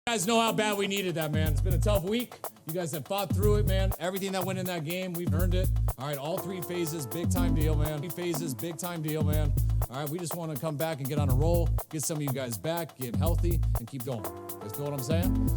You guys know how bad we needed that, man. It's been a tough week. You guys have fought through it, man. Everything that went in that game, we've earned it. All right, all three phases, big time deal, man. Three phases, big time deal, man. All right, we just want to come back and get on a roll, get some of you guys back, get healthy, and keep going. You guys feel what I'm saying?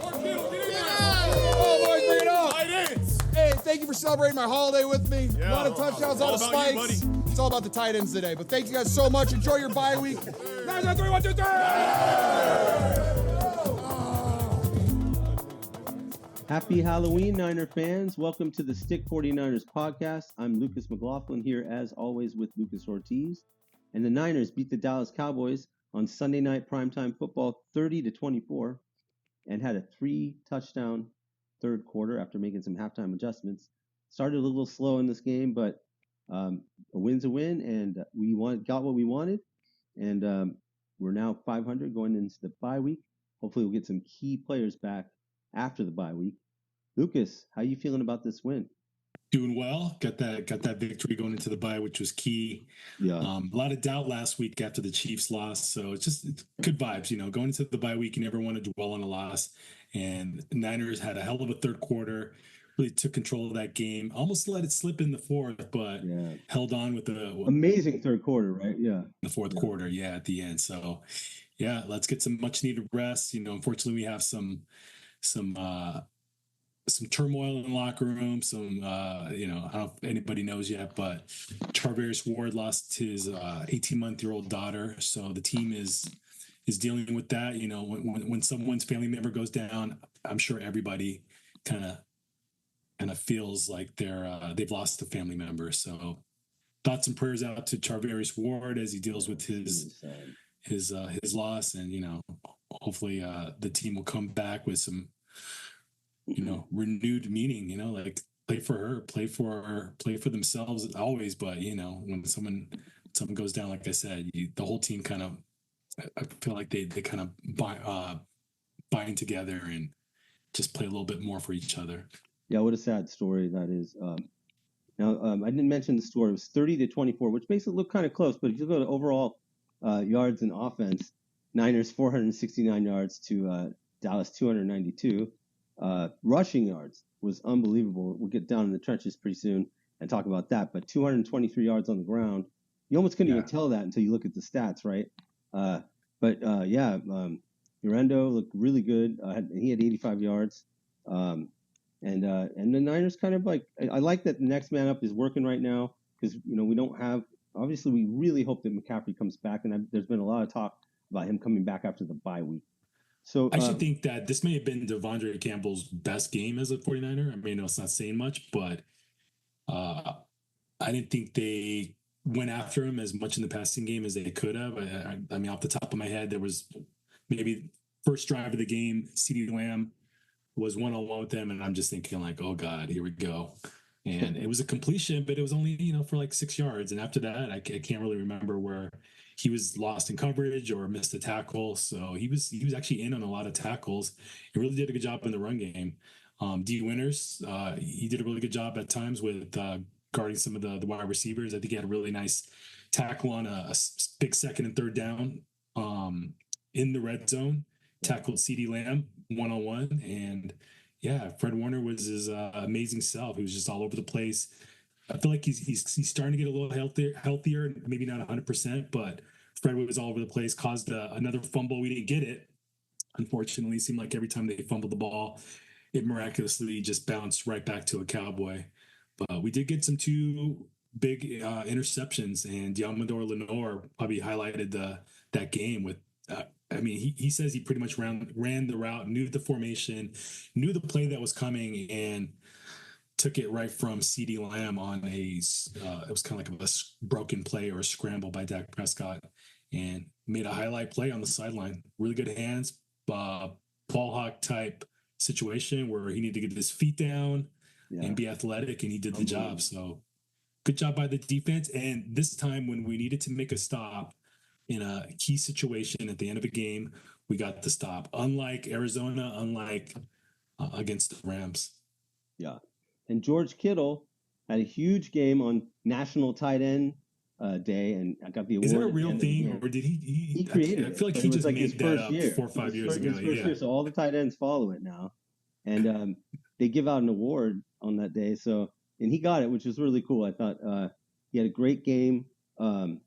Oh, boys, bring it on. Tight ends. Hey, thank you for celebrating my holiday with me. Yeah, A lot of touchdowns, all the all about you, spikes. buddy. It's all about the tight ends today. But thank you guys so much. Enjoy your bye week. 9, 9, 3, 1, 2, 3. Happy Halloween, Niner fans. Welcome to the Stick 49ers podcast. I'm Lucas McLaughlin here, as always, with Lucas Ortiz. And the Niners beat the Dallas Cowboys on Sunday night primetime football 30-24 and had a 3-touchdown third quarter after making some halftime adjustments. Started a little slow in this game, but a win's a win, and we got what we wanted. And we're now 500 going into the bye week. Hopefully we'll get some key players back after the bye week. Lucas, how you feeling about this win? Doing well. Got that victory going into the bye, which was key. Yeah. A lot of doubt last week after the Chiefs lost, so it's good vibes. You know, going into the bye week, you never want to dwell on a loss. And the Niners had a hell of a third quarter. Really took control of that game. Almost let it slip in the fourth, but held on with the amazing third quarter, right? Yeah. The fourth quarter, at the end. So, yeah, let's get some much needed rest. You know, unfortunately, we have some turmoil in the locker room. I don't know if anybody knows yet, but Charvarius Ward lost his 18-month-old daughter. So the team is dealing with that. You know, when someone's family member goes down, I'm sure everybody kind of feels like they've lost a family member. So thoughts and prayers out to Charvarius Ward as he deals with his loss, and you know, hopefully the team will come back with some, you know, renewed meaning, you know, like play for her, play for themselves always. But, you know, when someone goes down, like I said, the whole team kind of, I feel like they kind of bind together and just play a little bit more for each other. Yeah, what a sad story that is. Now, I didn't mention the score. It was 30-24, which makes it look kind of close. But if you go to overall yards and offense, Niners 469 yards to Dallas 292. Rushing yards was unbelievable. We'll get down in the trenches pretty soon and talk about that. But 223 yards on the ground. You almost couldn't even tell that until you look at the stats, right? Urendo looked really good. He had 85 yards. And the Niners kind of like, I like that the next man up is working right now, because, you know, we don't have, obviously we really hope that McCaffrey comes back, and there's been a lot of talk about him coming back after the bye week. So I actually think that this may have been Devondre Campbell's best game as a 49er. I mean, it's not saying much, but I didn't think they went after him as much in the passing game as they could have. I mean, off the top of my head, there was maybe first drive of the game, CeeDee Lamb was one-on-one with them, and I'm just thinking like, oh God, here we go. And it was a completion, but it was only, you know, for like 6 yards. And after that, I can't really remember where he was lost in coverage or missed a tackle. So he was actually in on a lot of tackles. He really did a good job in the run game. D. Winters, he did a really good job at times with guarding some of the wide receivers. I think he had a really nice tackle on a big second and third down in the red zone. Tackled CeeDee Lamb one-on-one, and Fred Warner was his amazing self. He was just all over the place. I feel like he's starting to get a little healthier, maybe not 100%, but Fred was all over the place, caused another fumble. We didn't get it, unfortunately. It seemed like every time they fumbled the ball, it miraculously just bounced right back to a Cowboy. But we did get some 2 big interceptions, and Deommodore Lenoir probably highlighted that game with. I mean, he says he pretty much ran the route, knew the formation, knew the play that was coming, and took it right from CeeDee Lamb on it was kind of like a broken play or a scramble by Dak Prescott, and made a highlight play on the sideline. Really good hands, ball hawk type situation where he needed to get his feet down and be athletic, and he did the job. So good job by the defense. And this time when we needed to make a stop, in a key situation at the end of a game, we got the stop. Unlike Arizona, against the Rams. Yeah. And George Kittle had a huge game on national tight end day, and I got the award. Is that a real thing, or did he created it? I feel like but he it was just like his made that first up year. 4 or 5 years ago. His first year, so all the tight ends follow it now, and they give out an award on that day. So, and he got it, which was really cool. I thought he had a great game, and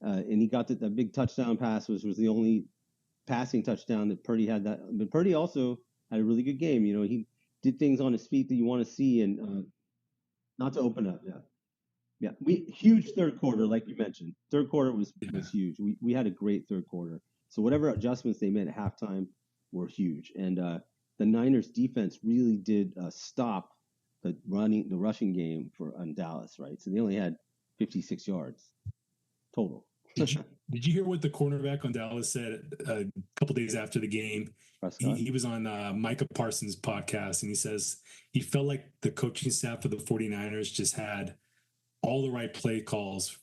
he got the big touchdown pass, which was the only passing touchdown that Purdy had. But Purdy also had a really good game. You know, he did things on his feet that you want to see, and not to open up. Yeah, huge third quarter, like you mentioned. Third quarter was huge. We had a great third quarter. So whatever adjustments they made at halftime were huge, and the Niners defense really did stop the rushing game for Dallas, right? So they only had 56 yards total. Did you hear what the cornerback on Dallas said a couple days after the game? He was on Micah Parsons' podcast, and he says he felt like the coaching staff of the 49ers just had all the right play calls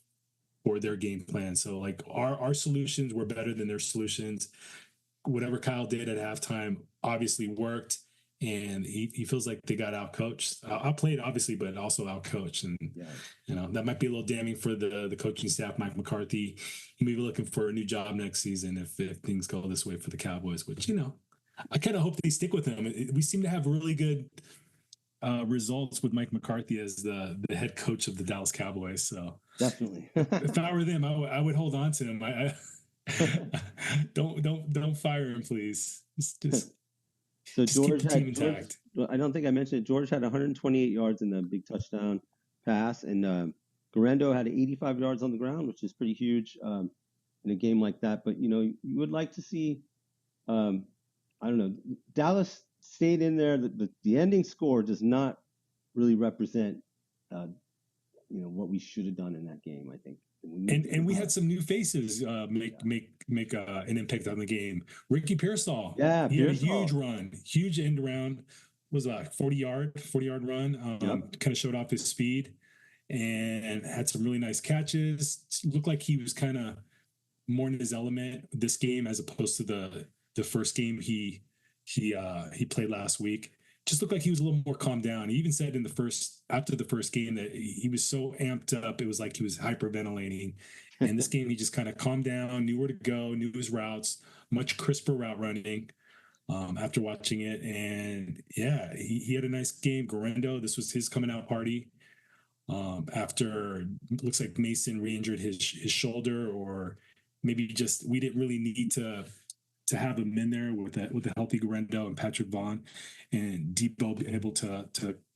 for their game plan. So like our solutions were better than their solutions. Whatever Kyle did at halftime obviously worked, and he feels like they got outcoached. Outplayed, obviously, but also outcoached. And you know, that might be a little damning for the coaching staff. Mike McCarthy, he may be looking for a new job next season if things go this way for the Cowboys, which, you know, I kind of hope they stick with him. We seem to have really good results with Mike McCarthy as the head coach of the Dallas Cowboys. So definitely, if I were them, I would hold on to him. I don't fire him, please. So just keep the team intact. I don't think I mentioned it. George had 128 yards in the big touchdown pass, and Garendo had 85 yards on the ground, which is pretty huge in a game like that. But you know, you would like to see, I don't know, Dallas stayed in there. The ending score does not really represent, you know, what we should have done in that game, I think. And we had some new faces make an impact on the game. Ricky Pearsall, he had a huge end around, was a 40-yard run. Kind of showed off his speed and had some really nice catches. Looked like he was kind of more in his element this game as opposed to the first game he played last week. Just looked like he was a little more calmed down. He even said after the first game that he was so amped up, it was like he was hyperventilating. And this game, he just kind of calmed down, knew where to go, knew his routes, much crisper route running after watching it. And yeah, he had a nice game. Garendo, this was his coming out party after looks like Mason re-injured his shoulder, or maybe just we didn't really need to have him in there with a healthy Garendo and Patrick Vaughn, and Debo able to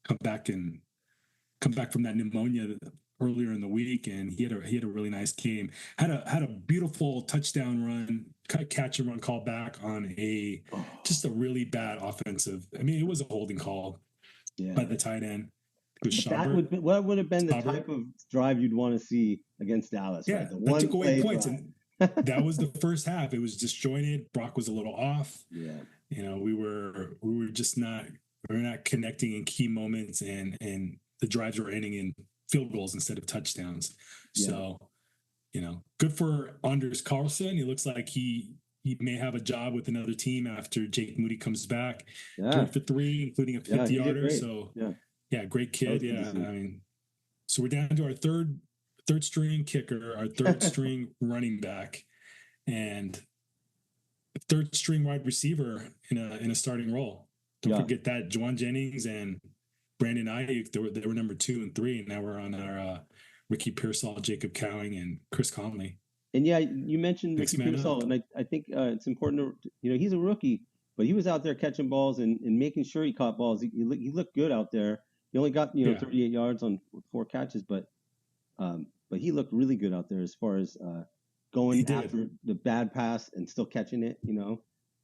come back from that pneumonia earlier in the week, and he had a really nice game. Had a beautiful touchdown run, catch and run call back on just a really bad offensive. I mean, it was a holding call by the tight end. What would have been the type of drive you'd want to see against Dallas? Yeah, right? that took away points. And that was the first half. It was disjointed. Brock was a little off. Yeah. You know, we were just not connecting in key moments, and the drives were ending in field goals instead of touchdowns. Yeah. So, you know, good for Anders Carlson. He looks like he may have a job with another team after Jake Moody comes back. 3 for 3, including a 50-yarder. So great kid. Yeah. I mean, so we're down to our third string kicker, our third string running back, and third string wide receiver in a starting role. Don't forget that Juwan Jennings and Brandon Ayuk, they were number 2 and 3, and now we're on our Ricky Pearsall, Jacob Cowing, and Chris Conley. And you mentioned Ricky Pearsall, and I think it's important to, you know, he's a rookie, but he was out there catching balls and making sure he caught balls. He looked good out there. He only got 38 yards on 4 catches, but he looked really good out there as far as going after the bad pass and still catching it, you know.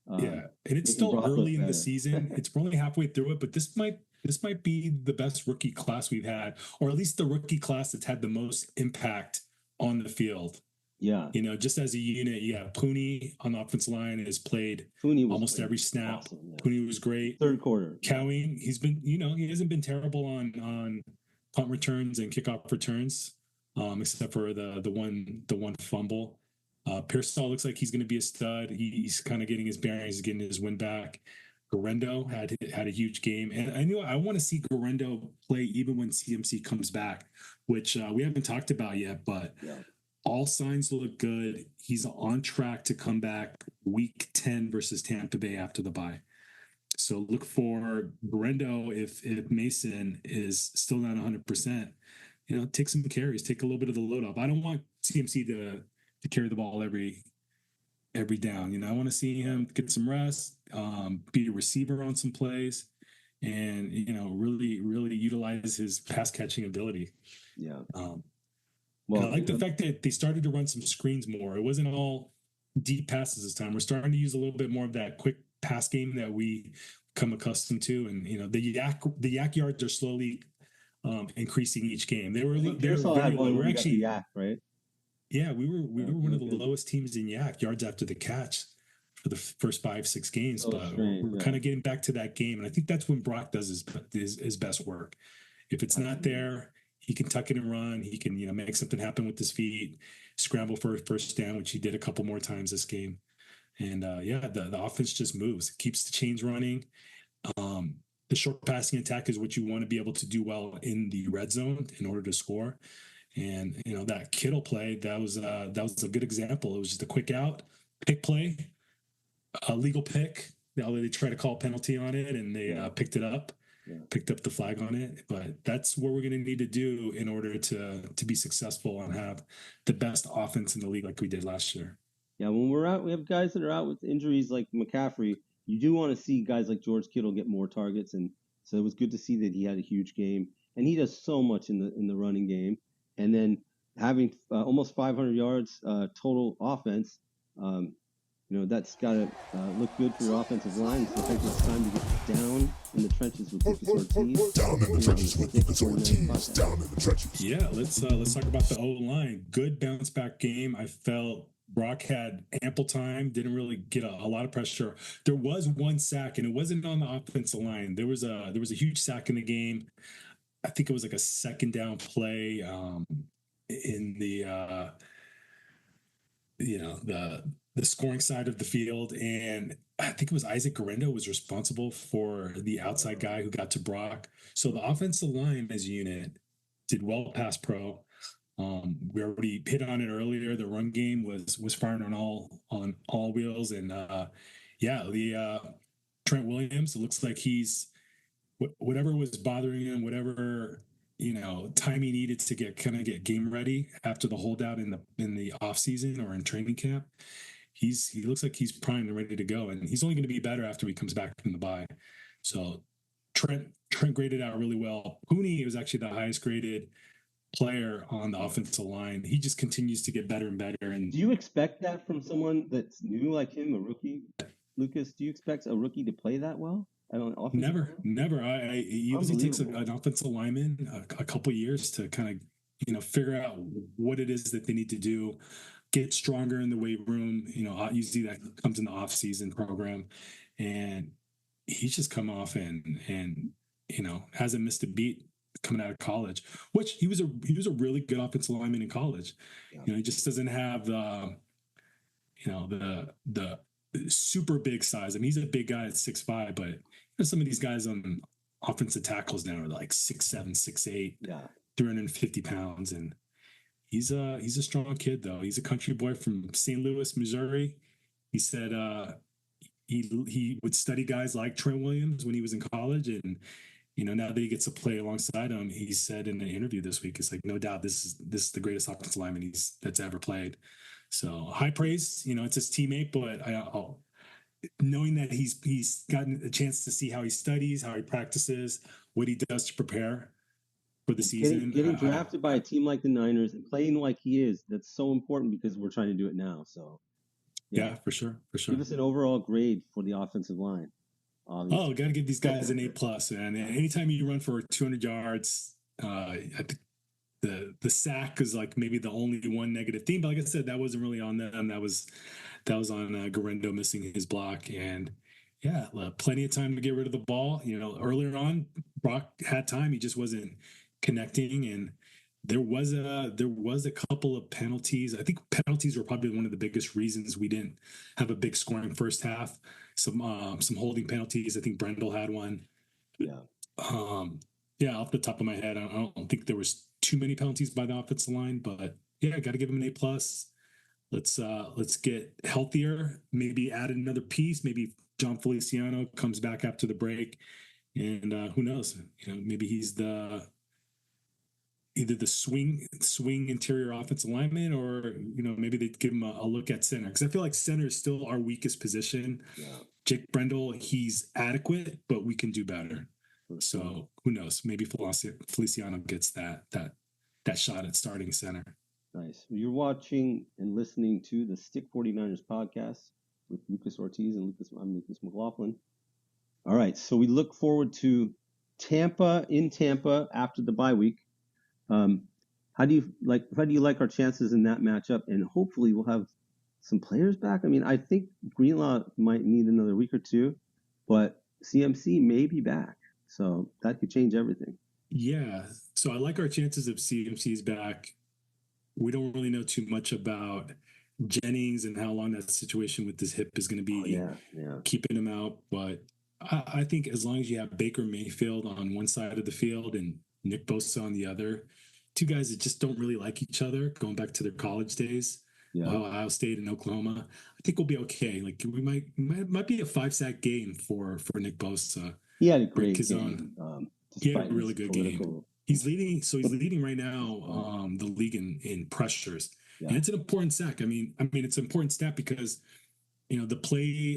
And it's still early in the season. It's only halfway through it, but this might be the best rookie class we've had, or at least the rookie class that's had the most impact on the field. Yeah. You know, just as a unit, Pooney on the offensive line has played almost every snap. Awesome, yeah. Pooney was great. Third quarter. Cowing, he's been, you know, he hasn't been terrible on punt returns and kickoff returns, except for the one fumble. Pearsall looks like he's going to be a stud. He's kind of getting his bearings, getting his wind back. Guerrero had a huge game, and I knew I want to see Guerrero play even when CMC comes back, which we haven't talked about yet. But all signs look good. He's on track to come back week 10 versus Tampa Bay after the bye. So look for Guerrero if Mason is still not 100%. Take some carries, take a little bit of the load off. I don't want CMC to carry the ball every down. I want to see him get some rest, be a receiver on some plays, and really utilize his pass catching ability. Yeah. Well, I like the fact that they started to run some screens more. It wasn't all deep passes this time. We're starting to use a little bit more of that quick pass game that we come accustomed to, and the yak yards are slowly increasing each game. They were very low. We're actually yak, right? Yeah, we were one of the lowest teams in yak yards after the catch for the first 5-6 games, but we're kind of getting back to that game, and I think that's when Brock does his best work. If it's not there, he can tuck it and run. He can make something happen with his feet, scramble for a first down, which he did a couple more times this game. And the offense just moves, it keeps the chains running. The short passing attack is what you want to be able to do well in the red zone in order to score. And that Kittle play, that was a good example. It was just a quick out, pick play, a legal pick. They tried to call a penalty on it, and they picked it up, picked up the flag on it. But that's what we're going to need to do in order to be successful and have the best offense in the league like we did last year. Yeah, when we're out, we have guys that are out with injuries like McCaffrey. You do want to see guys like George Kittle get more targets, and so it was good to see that he had a huge game, and he does so much in the running game. And then having almost 500 yards total offense, that's got to look good for your offensive line. So I think it's time to get down in the trenches with Lucas Ortiz. Down in the trenches with Lucas Ortiz. Down in the trenches. Yeah, let's talk about the O-line. Good bounce back game. I felt Brock had ample time, didn't really get a lot of pressure. There was one sack, and it wasn't on the offensive line. There was a huge sack in the game. I think it was like a second down play in the the scoring side of the field, and I think it was Isaac Guerrero was responsible for the outside guy who got to Brock. So the offensive line as a unit did well past pro. We already hit on it earlier. The run game was firing on all wheels, and Trent Williams. It looks like he's whatever was bothering him, whatever time he needed to get game ready after the holdout in the off season or in training camp. He looks like he's primed and ready to go, and he's only going to be better after he comes back from the bye. So Trent graded out really well. Pooney was actually the highest graded player on the offensive line. He just continues to get better and better. And do you expect that from someone that's new like him, a rookie? Lucas, do you expect a rookie to play that well? Never. It usually takes an offensive lineman a couple years to kind of figure out what it is that they need to do, get stronger in the weight room. Usually that comes in the off-season program, and he's just come off and hasn't missed a beat coming out of college, which he was a really good offensive lineman in college. Yeah. He just doesn't have the super big size. I mean, he's a big guy at 6'5", but some of these guys on offensive tackles now are like 6'7", 6'8", 350 pounds, and he's a strong kid though. He's a country boy from St. Louis, Missouri. He said he would study guys like Trent Williams when he was in college, and now that he gets to play alongside him, he said in an interview this week, it's like, no doubt this is the greatest offensive lineman that's ever played. So high praise. It's his teammate, but knowing that he's gotten a chance to see how he studies, how he practices, what he does to prepare for the season. Getting drafted by a team like the Niners and playing like he is, that's so important because we're trying to do it now. So yeah, for sure. Give us an overall grade for the offensive line. Got to give these guys an A+. And anytime you run for 200 yards, I think the sack is like maybe the only one negative theme. But like I said, that wasn't really on them. That was on Guerrero missing his block. And plenty of time to get rid of the ball. Earlier on, Brock had time. He just wasn't connecting. And There was a couple of penalties. I think penalties were probably one of the biggest reasons we didn't have a big scoring first half. Some holding penalties. I think Brendel had one. Yeah. Yeah, off the top of my head, I don't think there was too many penalties by the offensive line, but yeah, I got to give him an A+. Let's get healthier. Maybe add another piece. Maybe John Feliciano comes back after the break, and who knows? Maybe he's either the swing interior offensive lineman, or maybe they give him a look at center, because I feel like center is still our weakest position. Yeah. Jake Brendel, he's adequate, but we can do better. So who knows? Maybe Feliciano gets that shot at starting center. Nice. Well, you're watching and listening to the Stick 49ers podcast with Lucas Ortiz and I'm Lucas McLaughlin. All right, so we look forward to Tampa after the bye week. How do you like our chances in that matchup? And hopefully we'll have some players back. I mean, I think Greenlaw might need another week or two, but CMC may be back, so that could change everything. Yeah, so I like our chances of CMC's back. We don't really know too much about Jennings and how long that situation with his hip is going to be keeping him out. But I think as long as you have Baker Mayfield on one side of the field and Nick Bosa on the other, two guys that just don't really like each other, going back to their college days, Ohio State and Oklahoma, I think we'll be okay. Like we might be a 5-sack game for Nick Bosa. He had a great game. He had a really good game. He's leading right now the league in pressures. Yeah. And it's an important sack. I mean, it's an important stat because, the play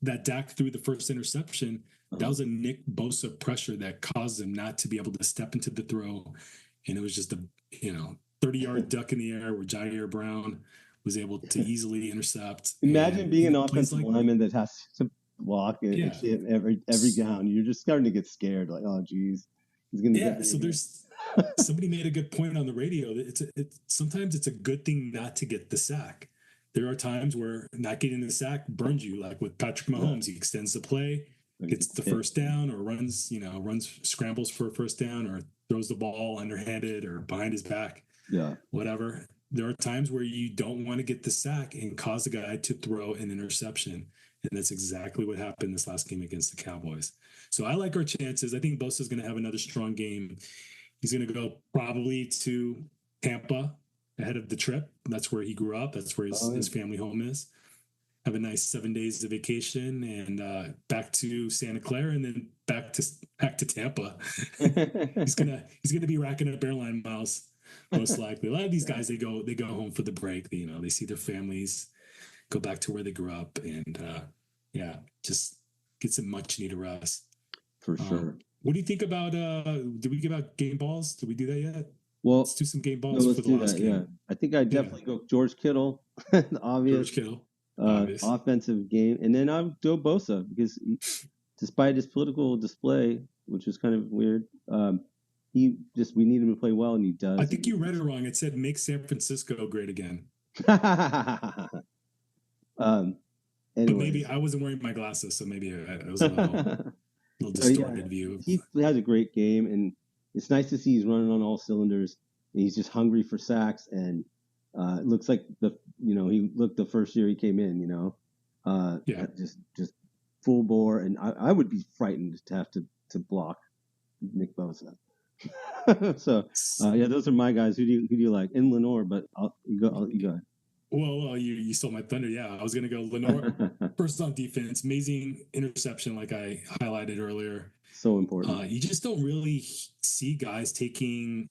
that Dak threw the first interception, that was a Nick Bosa pressure that caused him not to be able to step into the throw. And it was just a, 30-yard duck in the air where Jair Brown was able to easily intercept. Imagine being an offensive lineman that has to block every down. You're just starting to get scared. Like, oh, geez. So there's somebody made a good point on the radio. Sometimes it's a good thing not to get the sack. There are times where not getting the sack burns you, like with Patrick Mahomes. He extends the play, gets the first down, or scrambles for a first down, or throws the ball underhanded or behind his back. Yeah, whatever. There are times where you don't want to get the sack and cause the guy to throw an interception. And that's exactly what happened this last game against the Cowboys. So I like our chances. I think Bosa's going to have another strong game. He's going to go probably to Tampa ahead of the trip. That's where he grew up. That's where his family home is. Have a nice 7 days of vacation and back to Santa Clara and then back to Tampa. He's gonna be racking up airline miles most likely. A lot of these guys they go home for the break. They see their families, go back to where they grew up, and just get some much needed rest. For sure. What do you think about did we give out game balls? Did we do that yet? Well, let's do some game balls for the last game. Yeah. I think I definitely go George Kittle, the obvious. George Kittle. Offensive game. And then I'll go Bosa because despite his political display, which was kind of weird, we need him to play well, and he does. I think you read it wrong. It said make San Francisco great again. But maybe I wasn't wearing my glasses, so maybe it was a little distorted view. He has a great game, and it's nice to see he's running on all cylinders. And he's just hungry for sacks, and it looks like he looked the first year he came in. Just full bore, and I would be frightened to have to block Nick Bosa. So those are my guys. Who do you like in Lenoir? But you go ahead. Well, you stole my thunder. Yeah, I was going to go Lenoir first on defense. Amazing interception, like I highlighted earlier. So important. You just don't really see guys taking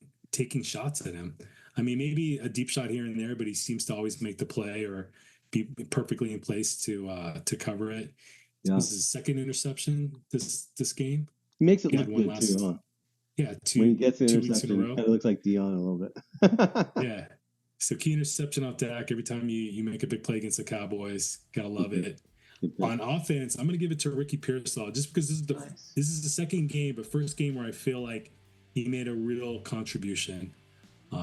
shots at him. I mean, maybe a deep shot here and there, but he seems to always make the play or be perfectly in place to cover it. Yeah. This is his second interception this game. He makes it look good too, huh? Yeah, when he gets the interception, it looks like Dion a little bit. Yeah. So key interception off Dak every time you make a big play against the Cowboys. Gotta love it. On offense, I'm gonna give it to Ricky Pearsall just because this is the second game, but first game where I feel like he made a real contribution.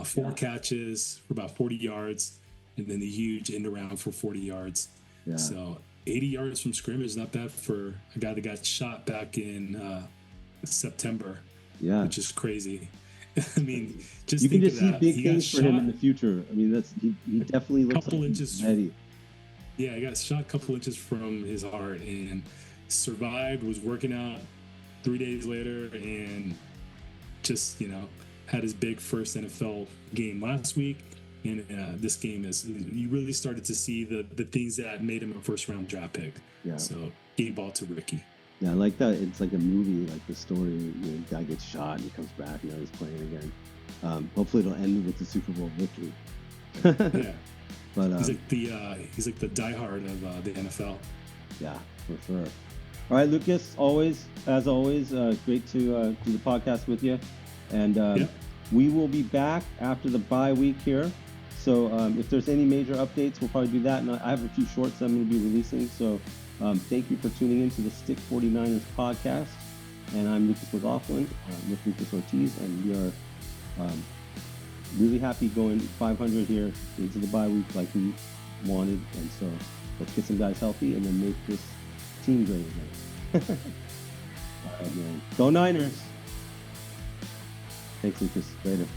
4 catches for about 40 yards, and then the huge end around for 40 yards. Yeah. So 80 yards from scrimmage is not bad for a guy that got shot back in September. Yeah, which is crazy. I mean, just You can think just of see that. big He got things for him in shot the future. I mean, he definitely looks couple like inches he's ready. Yeah, he got shot a couple inches from his heart and survived, was working out 3 days later, and just, had his big first NFL game last week. And this game you really started to see the things that made him a first round draft pick. Yeah. So game ball to Ricky. Yeah, I like that. It's like a movie, like the story, the guy gets shot and he comes back, he's playing again. Hopefully it'll end with the Super Bowl victory. Yeah. But he's like the diehard of the NFL. Yeah, for sure. All right, Lucas, as always, great to do the podcast with you. And we will be back after the bye week here. So if there's any major updates, we'll probably do that. And I have a few shorts that I'm going to be releasing. So thank you for tuning in to the Stick 49ers podcast. And I'm Lucas McLaughlin with Lucas Ortiz. And we are really happy going 500 here into the bye week like we wanted. And so let's get some guys healthy and then make this team great again. All right, man. Go Niners. Thanks, Lucas. Later.